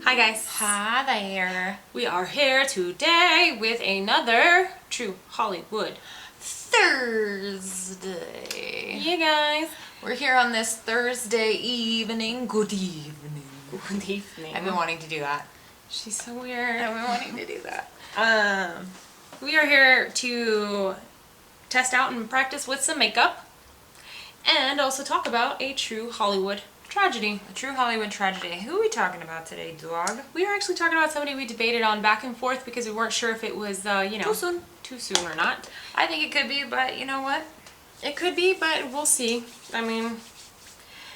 Hi guys. Hi there. We are here today with another True Hollywood Thursday. Yeah guys. We're here on this Thursday evening. Good evening. Good evening. I've been wanting to do that. She's so weird. I've been wanting to do that. We are here to test out and practice with some makeup and also talk about a true Hollywood tragedy. A true Hollywood tragedy. Who are we talking about today, dog? We are actually talking about somebody we debated on back and forth because we weren't sure if it was, too soon or not. I think it could be, but you know what? It could be, but we'll see.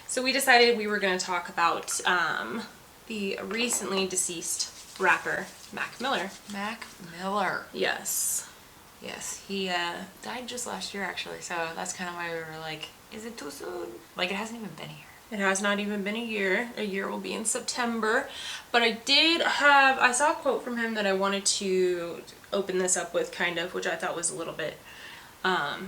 So we decided we were going to talk about the recently deceased rapper, Mac Miller. Mac Miller. Yes. Yes, he died just last year actually, so that's kind of why we were like, is it too soon? Like, it hasn't even been a year. It has not even been a year. A year will be in September. But I saw a quote from him that I wanted to open this up with, kind of, which I thought was a little bit odd.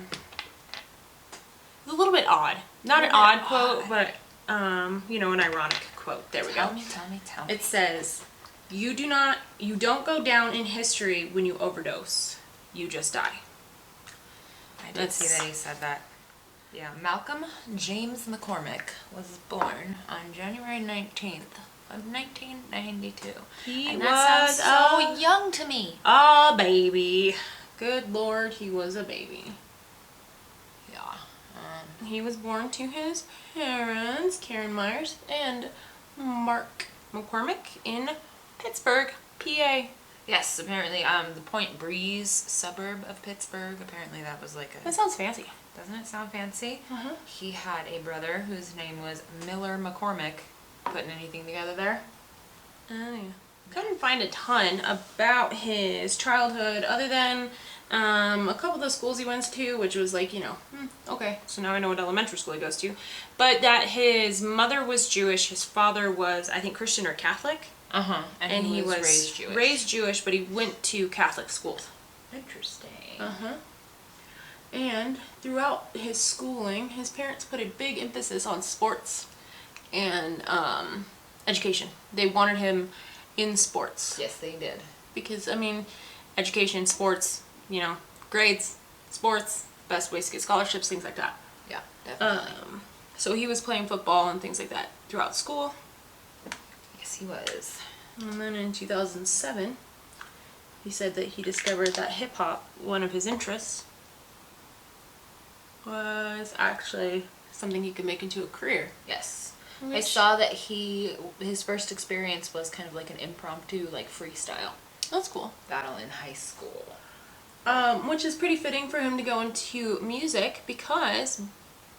Not an odd quote, but, an ironic quote. There we go. Tell me. It says, you don't go down in history when you overdose. You just die. I did see that he said that. Yeah, Malcolm James McCormick was born on January 19th of 1992. And that sounds so young to me. A baby. Good Lord, he was a baby. Yeah. He was born to his parents, Karen Myers and Mark McCormick, in Pittsburgh, PA. Yes, apparently, the Point Breeze suburb of Pittsburgh, apparently that was like a... That sounds fancy. Doesn't it sound fancy? Uh-huh. He had a brother whose name was Miller McCormick. Putting anything together there? Oh, yeah. Couldn't find a ton about his childhood other than a couple of the schools he went to, which was like, okay, so now I know what elementary school he goes to. But that his mother was Jewish, his father was, I think, Christian or Catholic. Uh-huh. And he was raised Jewish, but he went to Catholic schools. Interesting. Uh-huh. And throughout his schooling, his parents put a big emphasis on sports and education. They wanted him in sports. Yes, they did. Because, education, sports, grades, sports, best ways to get scholarships, things like that. Yeah, definitely. So he was playing football and things like that throughout school. Yes, he was. And then in 2007, he said that he discovered that hip-hop, one of his interests, was actually something he could make into a career. Yes. I saw that his first experience was kind of like an impromptu, like freestyle. That's cool. Battle in high school. Which is pretty fitting for him to go into music because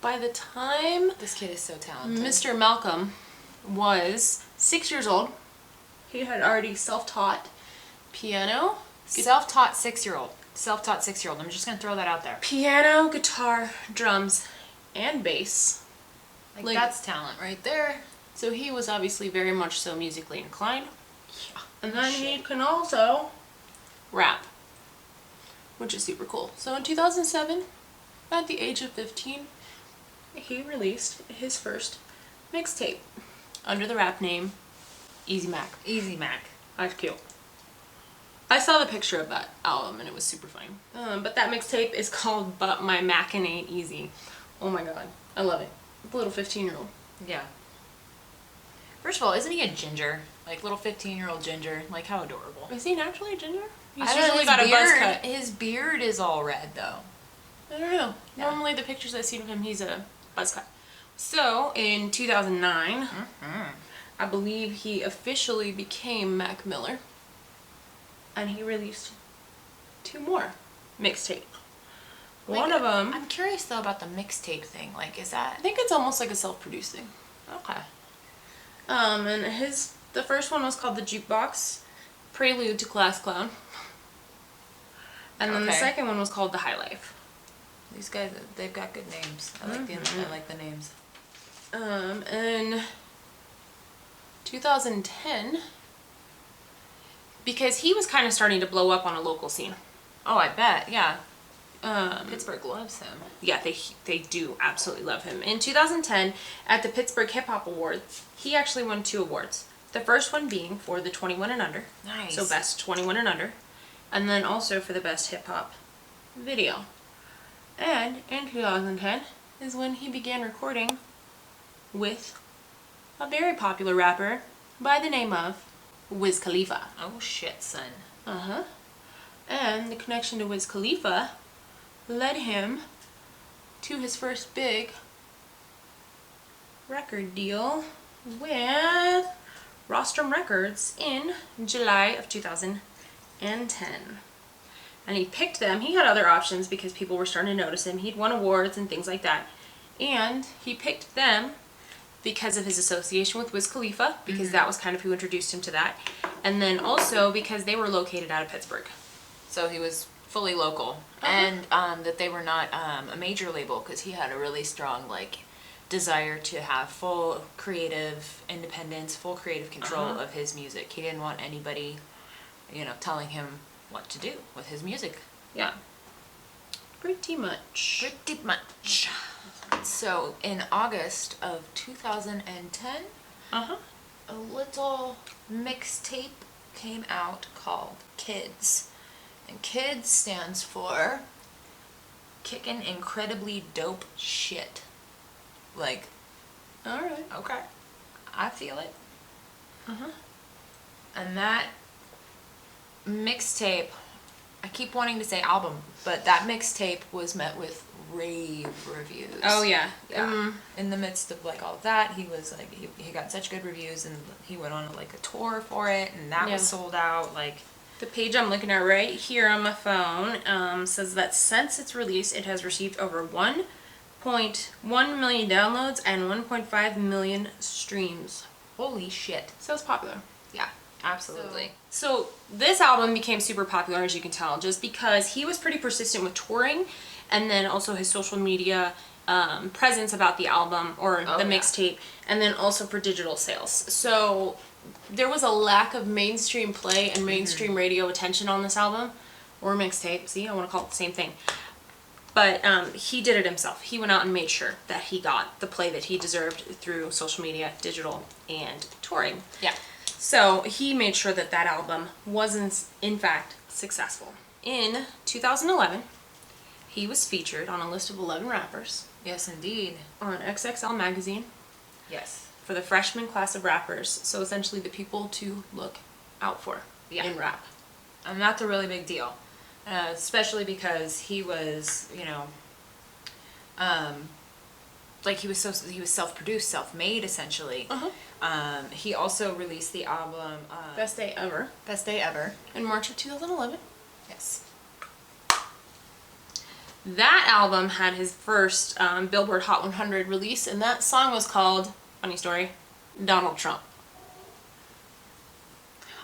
by the time this kid is so talented. Mr. Malcolm was 6 years old, he had already self-taught piano. Self-taught 6-year-old. I'm just going to throw that out there. Piano, guitar, drums, and bass. Like that's talent right there. So he was obviously very much so musically inclined. Yeah. And then he can also rap, which is super cool. So in 2007, at the age of 15, he released his first mixtape under the rap name Easy Mac. Easy Mac. That's cute. I saw the picture of that album and it was super fun. But that mixtape is called But My Mackin' Ain't Easy. Oh my god. I love it. The little 15-year-old. Yeah. First of all, isn't he a ginger? Like little 15-year-old ginger. Like how adorable. Is he naturally a ginger? He's I don't usually know, got a buzz cut. His beard is all red though. I don't know. Yeah. Normally the pictures I've seen of him, he's a buzz cut. So in 2009, I believe he officially became Mac Miller. And he released 2 more mixtapes. One of them... I'm curious though about the mixtape thing. Like, is that... I think it's almost like a self-produced thing. Okay. And the first one was called The Jukebox, Prelude to Class Clown. And then the second one was called The High Life. These guys, they've got good names. I like the names. In 2010, because he was kind of starting to blow up on a local scene. Oh, I bet, yeah. Pittsburgh loves him. Yeah, they do absolutely love him. In 2010, at the Pittsburgh Hip Hop Awards, he actually won 2 awards. The first one being for the 21 and under. Nice. So best 21 and under. And then also for the best hip hop video. And in 2010 is when he began recording with a very popular rapper by the name of Wiz Khalifa. Oh shit, son. Uh-huh. And the connection to Wiz Khalifa led him to his first big record deal with Rostrum Records in July of 2010. And he picked them. He had other options because people were starting to notice him. He'd won awards and things like that. And he picked them because of his association with Wiz Khalifa, because that was kind of who introduced him to that. And then also because they were located out of Pittsburgh. So he was fully local. And that they were not a major label, because he had a really strong, like, desire to have full creative independence, full creative control of his music. He didn't want anybody, you know, telling him what to do with his music. Yeah. Pretty much. Pretty much. So in August of 2010, a little mixtape came out called Kids. And Kids stands for Kickin' Incredibly Dope Shit. Like, Alright. okay, I feel it. And that mixtape, I keep wanting to say album, but that mixtape was met with rave reviews. Oh, yeah. Yeah. In the midst of like all of that, he was like, he got such good reviews, and he went on like a tour for it, and that was sold out. Like, the page I'm looking at right here on my phone says that since its release, it has received over 1.1 million downloads and 1.5 million streams. holy shit. So it's popular. Yeah, absolutely. So this album became super popular, as you can tell, just because he was pretty persistent with touring, and then also his social media presence about the album or the mixtape, and then also for digital sales. So there was a lack of mainstream play and mainstream radio attention on this album, or mixtape. See, I want to call it the same thing. But he did it himself. He went out and made sure that he got the play that he deserved through social media, digital, and touring. Yeah. So he made sure that that album was in fact successful. In 2011, he was featured on a list of 11 rappers Yes, indeed. on XXL magazine Yes. for the freshman class of rappers. So essentially the people to look out for in rap. And that's a really big deal. Especially because he was, you know, like he was self-produced, self-made essentially. He also released the album Best Day Ever Best Day Ever in March of 2011. Yes. That album had his first Billboard Hot 100 release, and that song was called, funny story, Donald Trump.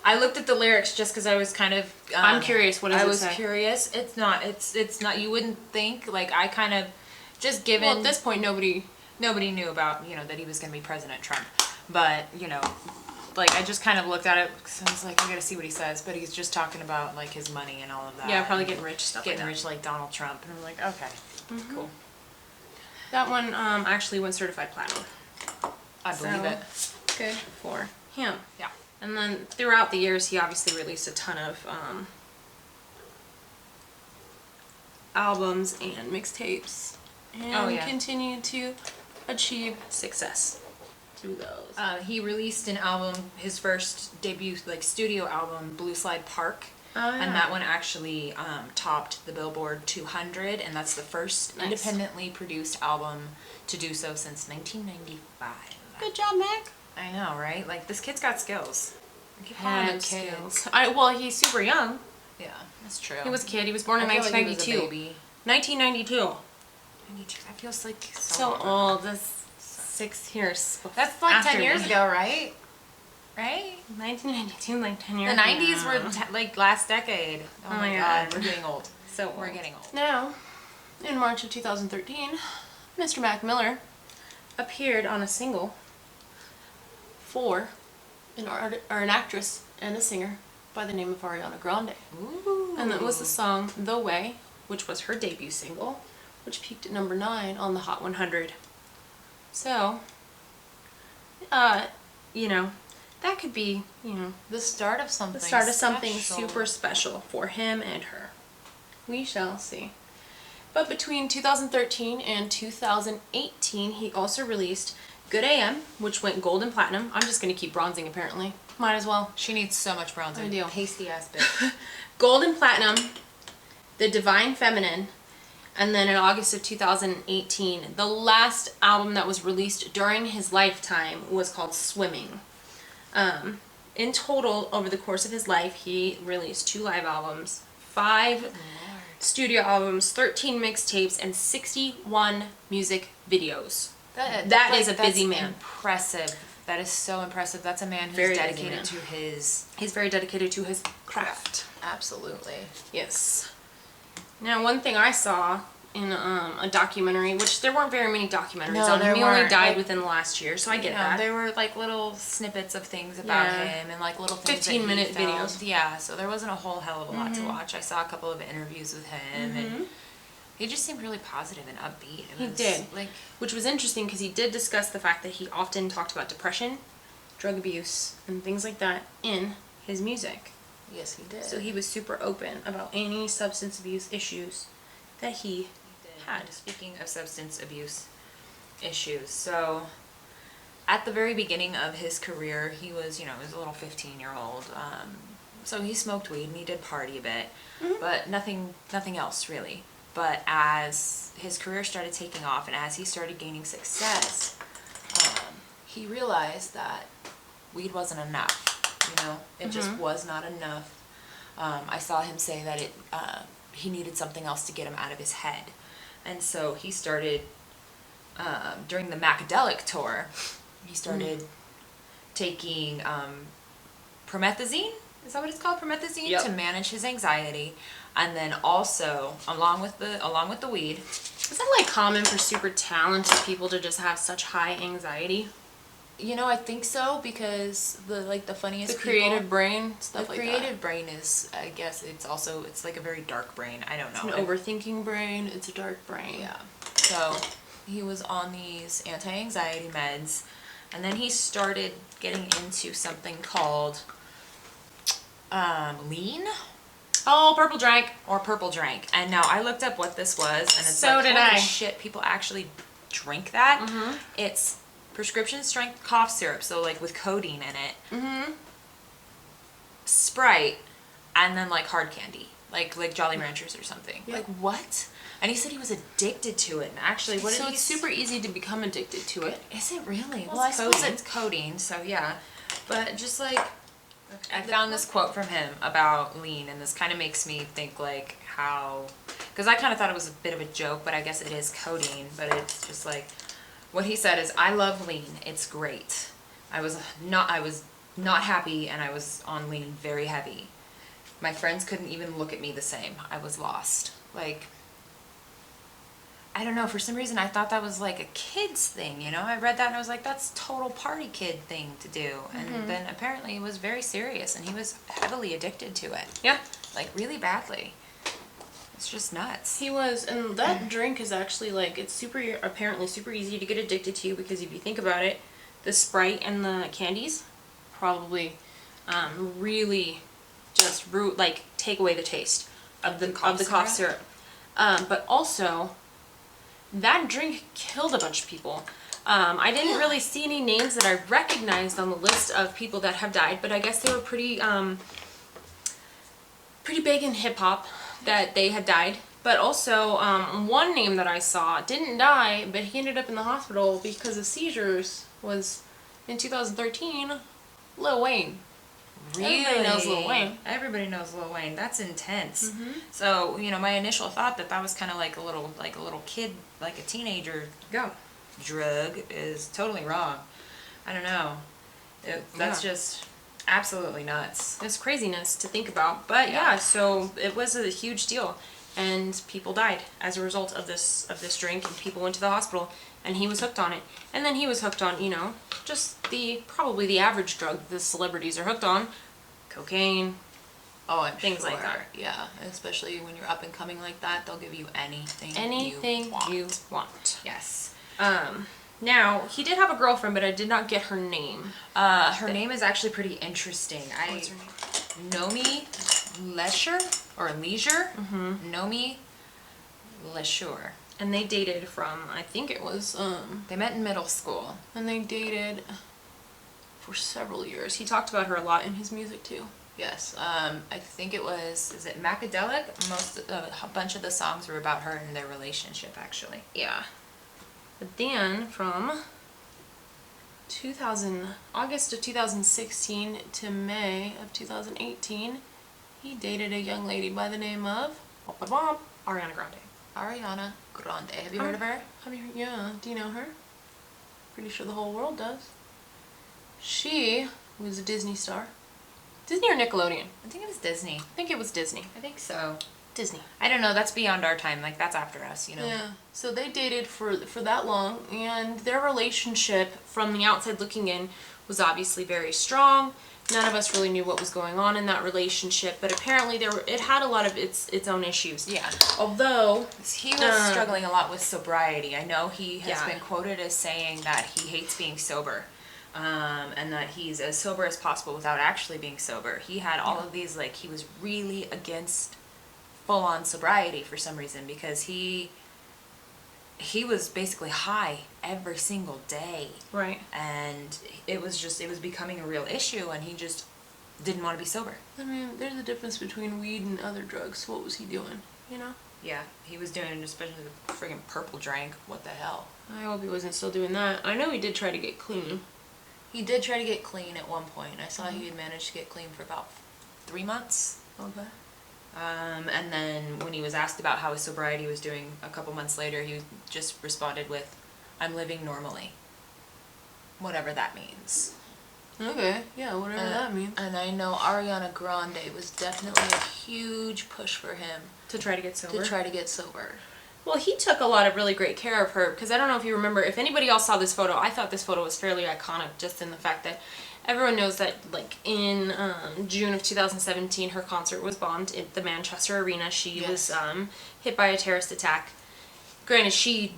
I looked at the lyrics just because I was kind of. I'm curious. What does it say? I was curious. It's not. It's not. You wouldn't think. Like, I kind of just given. Well, at this point, nobody knew about, you know, that he was going to be President Trump. But, you know, like, I just kind of looked at it because I was like, I got to see what he says. But he's just talking about like his money and all of that. Yeah, probably getting rich stuff. Getting like rich like Donald Trump, and I'm like, okay, cool. That one actually went certified platinum. I believe it. Good for him. Yeah. And then throughout the years, he obviously released a ton of albums and mixtapes, and continued to achieve success through those. He released an album, his first debut like studio album, Blue Slide Park, and that one actually topped the Billboard 200, and that's the first independently produced album to do so since 1995. Good job, Mac. I know, right? Like, this kid's got skills. I keep calling Had him kid. skills. Well, he's super young. Yeah, that's true. He was a kid. He was born in I feel like he was a 1992. baby. 1992. 92. That feels like So old. That's 6 years. That's like after 10 years me. ago, right? Right? 1992, like 10 years The ago. 90s were like last decade. Oh my god, we're getting old. So We're getting old. Now, in March of 2013, Mr. Mac Miller appeared on a single for an actress and a singer by the name of Ariana Grande. Ooh. And that was the song The Way, which was her debut single, which peaked at number 9 on the Hot 100. So, you know, that could be, The start of something. the start of something special. super special for him and her. We shall see. But between 2013 and 2018, he also released Good AM, which went gold and platinum. I'm just going to keep bronzing, apparently. Might as well. She needs so much bronzer. I do. Pasty ass bitch. Gold and platinum, The Divine Feminine, and then in August of 2018, the last album that was released during his lifetime was called Swimming. In total, over the course of his life, he released 2 live albums, 5 studio albums, 13 mixtapes, and 61 music videos. That is a busy man. Impressive. That is so impressive. That's a man who's Very busy dedicated man. to his He's very dedicated to his craft. Absolutely. Yes. Now, one thing I saw in a documentary, which there weren't very many documentaries No, on there him. He only weren't. died Like, within the last year, so I get that. There were like little snippets of things about Yeah. him and like little things 15-minute that he filmed. videos. Yeah, so there wasn't a whole hell of a lot to watch. I saw a couple of interviews with him and he just seemed really positive and upbeat. He did. Like, Which was interesting because he did discuss the fact that he often talked about depression, drug abuse, and things like that in his music. yes, he did. So he was super open about any substance abuse issues that he had. Speaking of substance abuse issues, so at the very beginning of his career, he was, he was a little 15-year-old. So he smoked weed and he did party a bit, but nothing else really. But as his career started taking off and as he started gaining success, he realized that weed wasn't enough. It just was not enough. I saw him say that he needed something else to get him out of his head. And so he started, during the Macadelic tour, he started taking promethazine, is that what it's called? Promethazine? Yep. To manage his anxiety. And then also, along with the weed. Is that like common for super talented people to just have such high anxiety? I think so because the funniest The creative brain, the stuff like creative brain is, I guess it's like a very dark brain. I don't know. that. It's an overthinking brain. It's a dark brain. Yeah. So he was on these anti-anxiety meds, and then he started getting into something called lean Oh, purple drank. or purple drank. And now I looked up what this was, and it's So like, did holy I. shit, people actually drink that. It's prescription strength cough syrup, so like with codeine in it. Sprite, and then like hard candy, like Jolly Ranchers or something. Yeah. Like what? And he said he was addicted to it. And actually, what did So he? it's super easy to become addicted to it. Is it really? Well, Well, I it's suppose codeine. it's codeine, so yeah. But just like, I found this quote from him about lean, and this kind of makes me think like how, because I kind of thought it was a bit of a joke, but I guess it is codeine. But it's just like, what he said is, "I love lean. It's great. I was not happy, and I was on lean very heavy. My friends couldn't even look at me the same. I was lost." Like, I don't know, for some reason I thought that was like a kid's thing, I read that and I was like, that's total party kid thing to do. And then apparently it was very serious and he was heavily addicted to it. Yeah. Like really badly. It's just nuts. He was, and that drink is actually like, it's apparently super easy to get addicted to because if you think about it, the Sprite and the candies probably really just take away the taste of the cough syrup. But also, that drink killed a bunch of people. I didn't really see any names that I recognized on the list of people that have died, but I guess they were pretty big in hip hop that they had died. But also, one name that I saw didn't die, but he ended up in the hospital because of seizures, was in 2013, Lil Wayne. Really? Everybody knows Lil Wayne. Everybody knows Lil Wayne. That's intense. So, my initial thought that was kind of like a little kid, like a teenager drug is totally wrong. I don't know. That's just absolutely nuts. It's craziness to think about. But yeah, so it was a huge deal. And people died as a result of this drink, and people went to the hospital, and he was hooked on it. And then he was hooked on, just probably the average drug the celebrities are hooked on. Cocaine. Oh, I'm things sure. like that. Yeah, especially when you're up and coming like that, they'll give you anything Anything you want. you want. Yes. Now, he did have a girlfriend, but I did not get her name. Her name is actually pretty interesting. What's her name? Nomi Leisure or Leisure. Nomi Leisure. And they dated from, I think it was, They met in middle school. and they dated for several years. He talked about her a lot in his music too. Yes, I think it was, is it Macadelic? A bunch of the songs were about her and their relationship, actually. Yeah. But then from August of 2016 to May of 2018, he dated a young lady by the name of Ariana Grande. Ariana Grande. Have you heard of her? Yeah. Do you know her? Pretty sure the whole world does. She was a Disney star. Disney or Nickelodeon? I think it was Disney. I think it was Disney. I think so. Disney. I don't know, that's beyond our time, like that's after us, you know? Yeah. So they dated for that long, and their relationship, from the outside looking in, was obviously very strong. None of us really knew what was going on in that relationship, but apparently it had a lot of its own issues. Yeah. Although He was struggling a lot with sobriety. I know he has Yeah. been quoted as saying that he hates being sober. And that he's as sober as possible without actually being sober. He had all of these, like, he was really against full-on sobriety for some reason, because he was basically high every single day. Right. And it was becoming a real issue, and he just didn't want to be sober. I mean, there's a difference between weed and other drugs. What was he doing? You know? Yeah, he was doing, especially the friggin' purple drank. What the hell? I hope he wasn't still doing that. I know he did try to get clean. He did try to get clean at one point. I saw he had managed to get clean for about 3 months. Okay. And then when he was asked about how his sobriety was doing a couple months later, he just responded with, "I'm living normally." Whatever that means. Okay. Yeah, whatever that means. And I know Ariana Grande was definitely a huge push for him To try to get sober. to try to get sober. Well, he took a lot of really great care of her, because I don't know if you remember, if anybody else saw this photo, I thought this photo was fairly iconic, just in the fact that everyone knows that, like, in June of 2017, her concert was bombed at the Manchester Arena. She was hit by a terrorist attack. Granted, she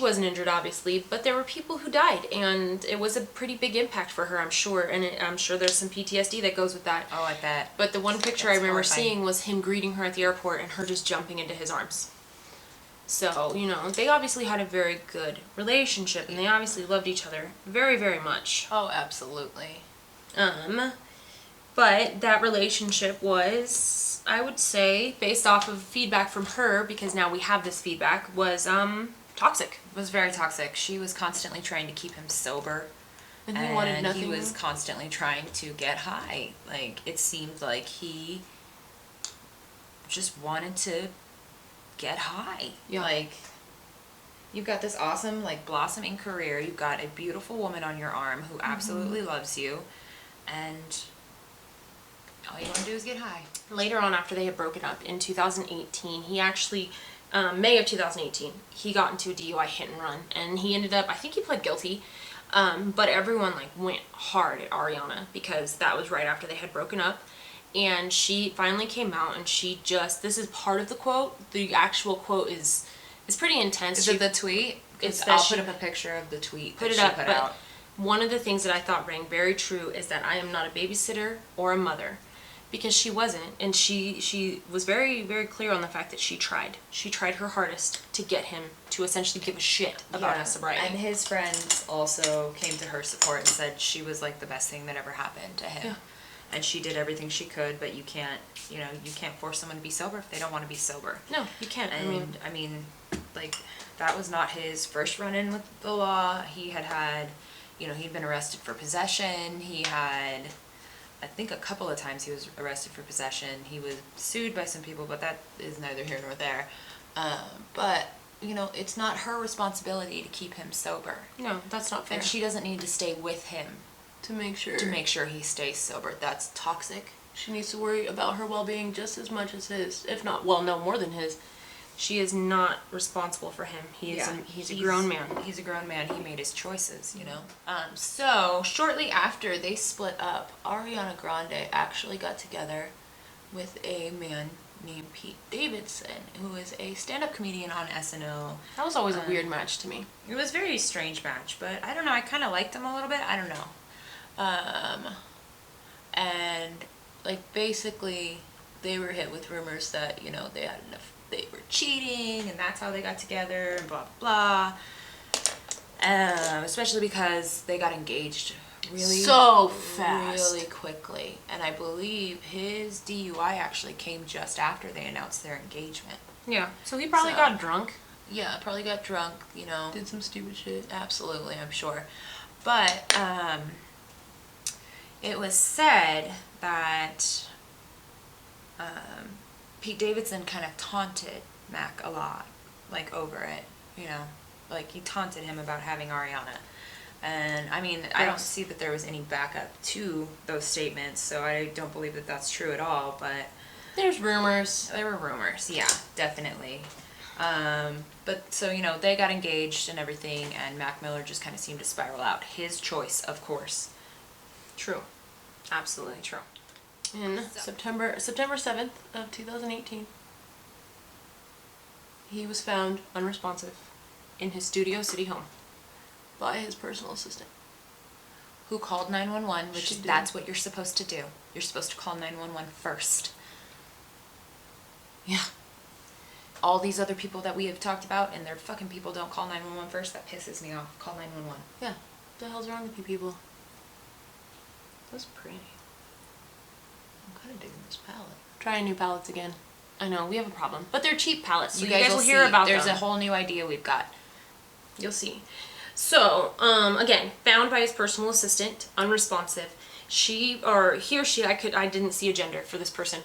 wasn't injured, obviously, but there were people who died, and it was a pretty big impact for her, I'm sure, and I'm sure there's some PTSD that goes with that. Oh, I bet. But the one picture I That's remember horrifying. seeing was him greeting her at the airport and her just jumping into his arms. So, you know, they obviously had a very good relationship, and they obviously loved each other very, very much. Oh, absolutely. But that relationship was, I would say, based off of feedback from her, because now we have this feedback, was toxic. It was very toxic. She was constantly trying to keep him sober. And he wanted nothing. He was constantly trying to get high. Like, it seemed like he just wanted to get high. Yeah. Like, you've got this awesome, like, blossoming career. You've got a beautiful woman on your arm who absolutely loves you. And all you want to do is get high. Later on, after they had broken up in 2018, he actually, May of 2018, he got into a DUI hit and run. And he ended up, I think he pled guilty. But everyone, like, went hard at Ariana, because that was right after they had broken up. And she finally came out, and she just, this is part of the quote. The actual quote is pretty intense. Is it the tweet? I'll put up a picture of the tweet that she put out. One of the things that I thought rang very true is that I am not a babysitter or a mother, because she wasn't, and she was very, very clear on the fact that she tried. She tried her hardest to get him to essentially give a shit about his sobriety. And his friends also came to her support and said she was like the best thing that ever happened to him. Yeah. And she did everything she could, but you can't force someone to be sober if they don't want to be sober. No, you can't. And I mean, like, that was not his first run-in with the law. He had, he'd been arrested for possession. He had, I think, a couple of times he was arrested for possession. He was sued by some people, but that is neither here nor there. But, it's not her responsibility to keep him sober. No, that's not fair. And she doesn't need to stay with him to make sure he stays sober. That's toxic. She needs to worry about her well-being just as much as his, if not, well, no, more than his. She is not responsible for him. He's a grown man. He's a grown man. He made his choices, So, shortly after they split up, Ariana Grande actually got together with a man named Pete Davidson, who is a stand-up comedian on SNL. That was always a weird match to me. It was a very strange match, but I don't know, I kind of liked him a little bit. I don't know. And like basically they were hit with rumors that, you know, they were cheating and that's how they got together and blah blah blah. Especially because they got engaged so fast, really quickly, and I believe his DUI actually came just after they announced their engagement. Yeah, so he probably got drunk. Yeah, probably got drunk, you know. Did some stupid shit. Absolutely, I'm sure. But it was said that Pete Davidson kind of taunted Mac a lot, like over it, you know. Like he taunted him about having Ariana. And I mean, I don't see that there was any backup to those statements, so I don't believe that that's true at all, but there's rumors. There were rumors, yeah, definitely. But so, you know, they got engaged and everything, and Mac Miller just kind of seemed to spiral out. His choice, of course. True. Absolutely true. In September 7th of 2018, he was found unresponsive in his Studio City home by his personal assistant. Who called 911, which that's what you're supposed to do. You're supposed to call 911 first. Yeah. All these other people that we have talked about, and their fucking people don't call 911 first, that pisses me off. Call 911. Yeah. What the hell's wrong with you people? That's pretty. I'm kind of digging this palette. Trying new palettes again. I know, we have a problem. But they're cheap palettes, so you guys will hear about There's them. a whole new idea we've got. You'll see. So, again, found by his personal assistant, unresponsive. He or she, I didn't see a gender for this person,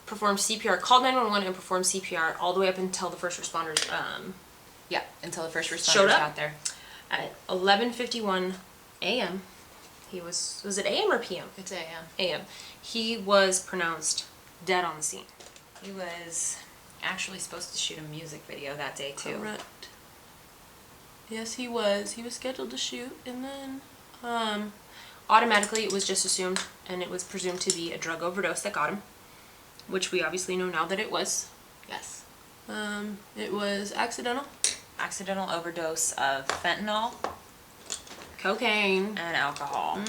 performed CPR, called 911 and performed CPR all the way up until the first responders, yeah, until the first responders showed up. Got there. At 11:51 a.m., was it a.m. or p.m.? It's a.m. a.m. He was pronounced dead on the scene. He was actually supposed to shoot a music video that day, too. Correct. Yes, he was. He was scheduled to shoot, and then automatically it was just assumed, and it was presumed to be a drug overdose that got him, which we obviously know now that it was. Yes. It was accidental. Accidental overdose of fentanyl, cocaine, and alcohol.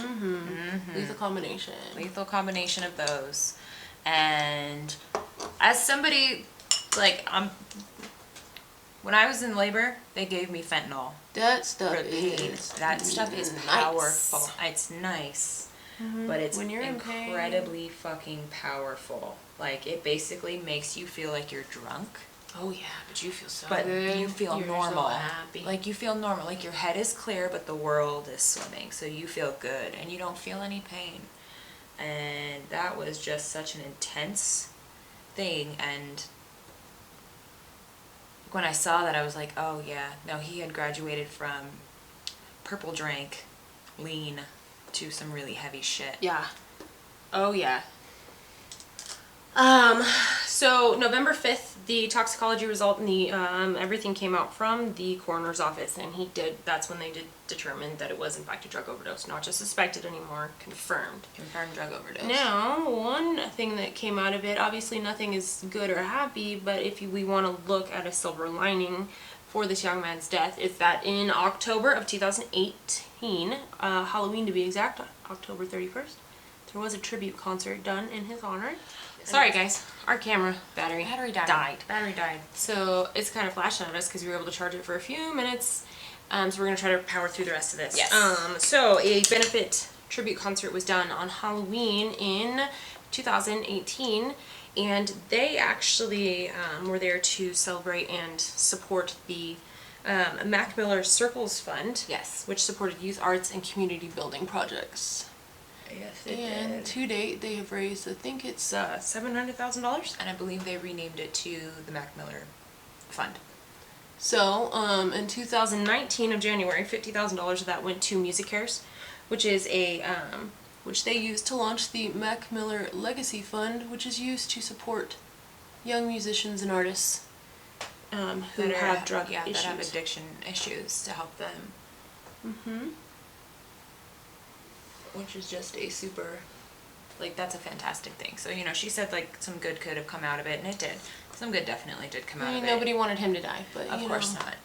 Lethal combination. Lethal combination of those. And as somebody, like, when I was in labor, they gave me fentanyl. That stuff is powerful. It's nice, but it's when you're incredibly fucking powerful. Like, it basically makes you feel like you're drunk. Oh yeah, but you feel so but good. You feel you're normal. So happy. Like, you feel normal. Like, your head is clear, but the world is swimming. So you feel good, and you don't feel any pain. And that was just such an intense thing. And when I saw that, I was like, oh yeah, no, he had graduated from purple drank, lean, to some really heavy shit. Yeah. Oh yeah. So November 5th, the toxicology result and the everything came out from the coroner's office, and that's when they did determine that it was in fact a drug overdose, not just suspected anymore, confirmed. Confirmed drug overdose. Now, one thing that came out of it, obviously nothing is good or happy, but if we want to look at a silver lining for this young man's death, is that in October of 2018, Halloween to be exact, October 31st, there was a tribute concert done in his honor. Sorry guys, our camera battery died. Battery died. So it's kind of flashing at us because we were able to charge it for a few minutes. So we're going to try to power through the rest of this. Yes. So a benefit tribute concert was done on Halloween in 2018, and they actually were there to celebrate and support the Mac Miller Circles Fund. Yes. Which supported youth arts and community building projects. Yes, And to date, they have raised, I think it's $700,000. And I believe they renamed it to the Mac Miller Fund. So, in 2019 of January, $50,000 of that went to Music Cares, which is which they used to launch the Mac Miller Legacy Fund, which is used to support young musicians and artists who have drug issues. That have addiction issues, to help them. Mm-hmm. Which is just a super Like, that's a fantastic thing. So, you know, she said, like, some good could have come out of it, and it did. Some good definitely did come out of it. Nobody wanted him to die, but Of course not.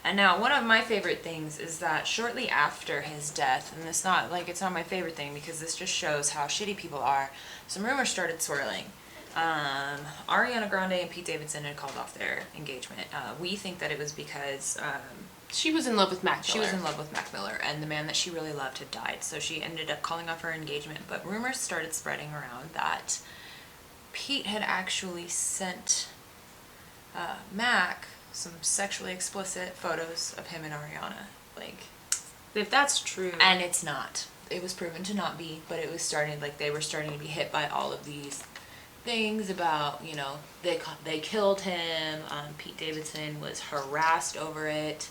And now, one of my favorite things is that shortly after his death, and it's not my favorite thing because this just shows how shitty people are, some rumors started swirling. Ariana Grande and Pete Davidson had called off their engagement. We think that it was because she was in love with Mac Miller. She was in love with Mac Miller, and the man that she really loved had died, so she ended up calling off her engagement. But rumors started spreading around that Pete had actually sent Mac some sexually explicit photos of him and Ariana. Like, if that's true. And it's not. It was proven to not be, but it was starting, like, they were starting to be hit by all of these things about, you know, they killed him. Pete Davidson was harassed over it.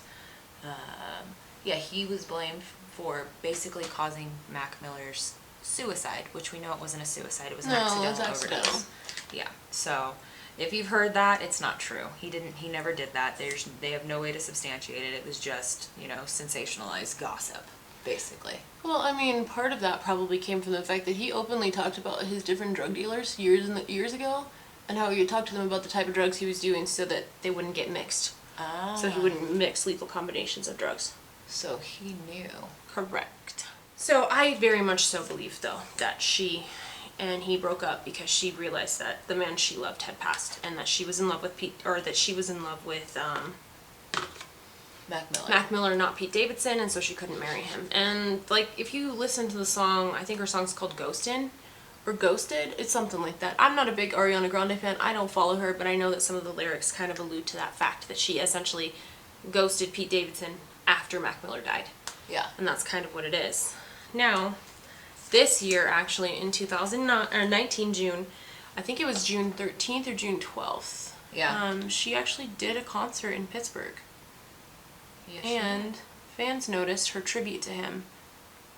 Yeah, he was blamed for basically causing Mac Miller's suicide, which we know it wasn't a suicide, it was an accidental overdose. Yeah, so if you've heard that, it's not true. He never did that. They have no way to substantiate it. It was just, you know, sensationalized gossip, basically. Well, I mean, part of that probably came from the fact that he openly talked about his different drug dealers years ago, and how he would talk to them about the type of drugs he was doing so that they wouldn't get mixed. Ah. So he wouldn't mix lethal combinations of drugs. So he knew. Correct. So I very much so believe, though, that she and he broke up because she realized that the man she loved had passed, and that she was in love with Pete, or that she was in love with Mac Miller, not Pete Davidson, and so she couldn't marry him. And, like, if you listen to the song, I think her song's called Ghostin', or Ghosted, it's something like that. I'm not a big Ariana Grande fan, I don't follow her, but I know that some of the lyrics kind of allude to that fact, that she essentially ghosted Pete Davidson after Mac Miller died. Yeah. And that's kind of what it is. Now, this year, actually, in 2019, June, I think it was June 13th or June 12th, Yeah. she actually did a concert in Pittsburgh. Yes, And fans noticed her tribute to him.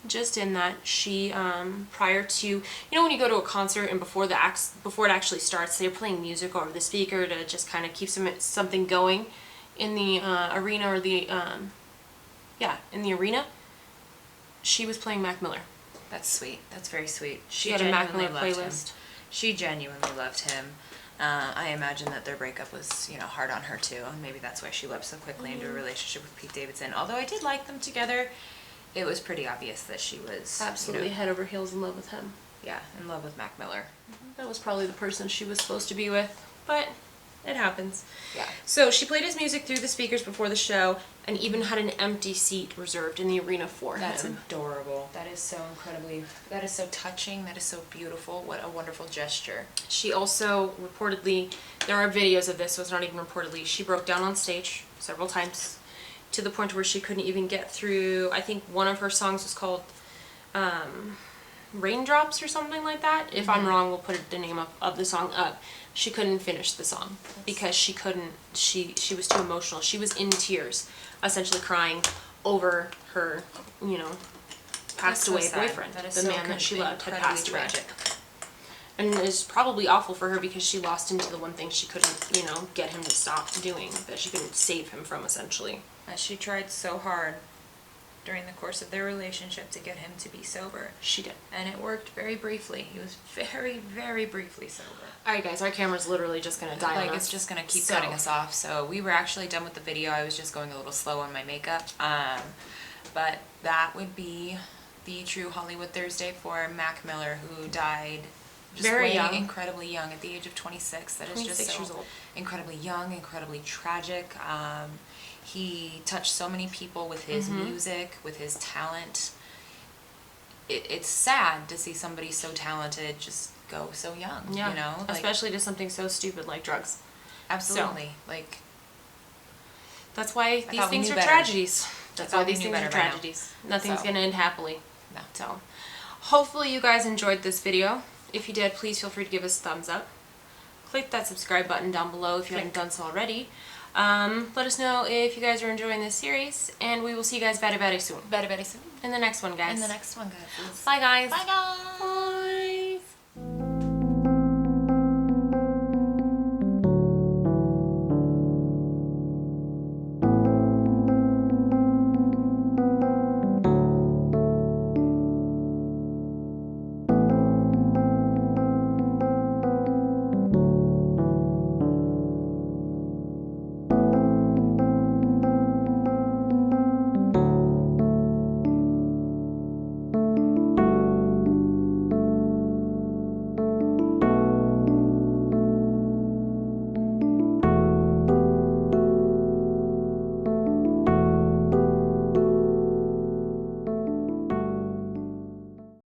Just in that she, prior to, you know, when you go to a concert and before it actually starts, they're playing music over the speaker to just kind of keep something going in the arena, or the, in the arena. She was playing Mac Miller. That's sweet. That's very sweet. She had a Mac Miller playlist. She genuinely loved him. I imagine that their breakup was, you know, hard on her too, and maybe that's why she leapt so quickly into a relationship with Pete Davidson. Although I did like them together, it was pretty obvious that she was Absolutely, head over heels in love with him. Yeah, in love with Mac Miller. That was probably the person she was supposed to be with, but it happens. Yeah. So she played his music through the speakers before the show, and even had an empty seat reserved in the arena for That's him. adorable. That is so that is so touching, that is so beautiful. What a wonderful gesture. She also reportedly, there are videos of this, so it's not even reportedly, she broke down on stage several times to the point where she couldn't even get through, I think one of her songs was called Raindrops or something like that. If I'm wrong, we'll put the name of the song up. She couldn't finish the song because she was too emotional. She was in tears, essentially crying over her, you know, passed away boyfriend. The man that she loved had passed away. And it's probably awful for her because she lost into the one thing she couldn't, you know, get him to stop doing, that she couldn't save him from, essentially. And she tried so hard during the course of their relationship to get him to be sober. She did. And it worked very briefly. He was very, very briefly sober. Alright guys, our camera's literally just gonna die on us. It's just gonna keep cutting us off. So we were actually done with the video. I was just going a little slow on my makeup. But that would be the true Hollywood Thursday for Mac Miller, who died just very young. Incredibly young, at the age of 26. That is just so years old. Incredibly young, incredibly tragic. He touched so many people with his music, with his talent. It's sad to see somebody so talented just go so young, Yeah, you know? especially to something so stupid like drugs. Absolutely. So, that's why these thought we things knew are better. tragedies. That's I why thought we these knew things are better by now. tragedies. Nothing's So. gonna end happily. No. So, hopefully you guys enjoyed this video. If you did, please feel free to give us a thumbs up. Click that subscribe button down below if you haven't done so already. Let us know if you guys are enjoying this series, and we will see you guys very, very soon. Very, very soon. In the next one, guys. In the next one, guys. Bye, guys. Bye, guys.